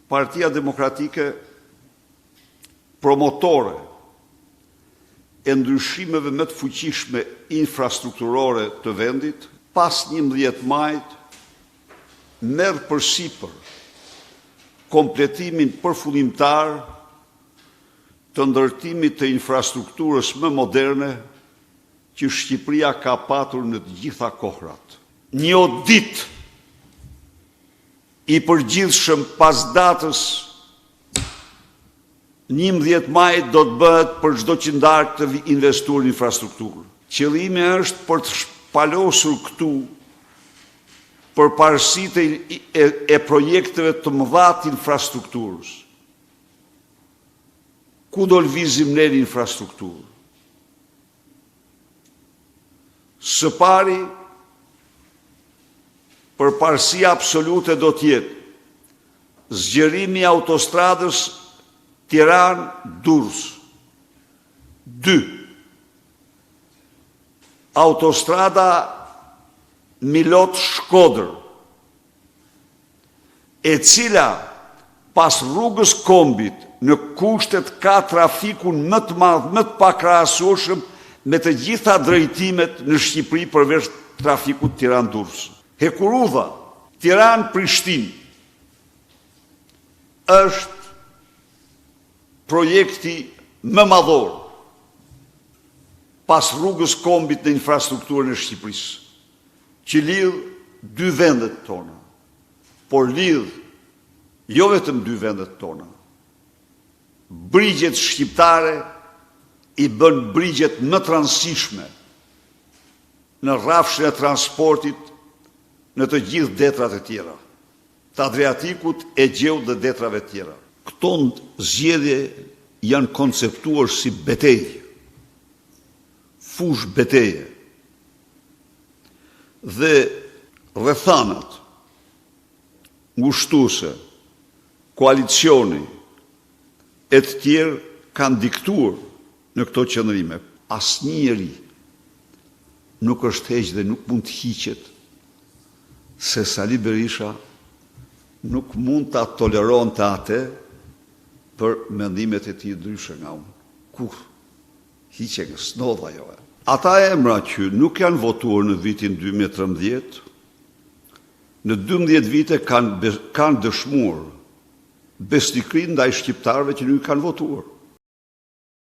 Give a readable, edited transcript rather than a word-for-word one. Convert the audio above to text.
Partia Demokratike promotore e ndryshimeve më të fuqishme infrastrukturore të vendit, pas 11 majit, merr përsipër kompletimin përfundimtar të ndërtimit të infrastrukturës më moderne që Shqipëria ka patur në të gjitha kohrat. Një audit i përgjithshëm pas datës 11 majit do të bëhet për çdo qindar të investuar në infrastrukturë. Qëllimi është për të shpalosur këtu përparësitë e projekteve të mëdha të infrastrukturës. Ku do lëvizim ne në infrastrukturë? Së pari, përparësia absolute do të jetë zgjerimi i autostradës Tiranë-Durrës. 2. Autostrada Milot-Shkodër, e cila pas rrugës Kombit në kushtet ka trafikun më të madh, më të pakrahasueshëm me të gjitha drejtimet në Shqipëri përveç trafikut Tiranë-Durrës. Hekurudha Tiranë-Prishtinë është projekti më madhor pas rrugës Kombit në infrastrukturën e Shqipërisë, që lidh dy vendet tona, por lidh jo vetëm dy vendet tona. Brigjet shqiptare i bën brigjet më të rëndësishme në rrafshin e transportit në të gjithë detrat e tjera, të Adriatikut, Egjeut dhe detrave të tjera. Këto zgjedhje janë konceptuar si betejë, fush beteje. Dhe rrethanat ngushtuese, koalicioni e të tjerë kanë diktuar në këto qëndrime. Asnjëri nuk është heq dhe nuk mund të hiqet se Sali Berisha nuk mund ta toleronte atë për mendimet e tij ndryshe nga unë. Kur? Hiqe nga snodha jo. Ata emra që nuk janë votuar në vitin 2013, në 12 vite kanë dëshmuar besnikërinë ndaj shqiptarëve që nuk kanë votuar.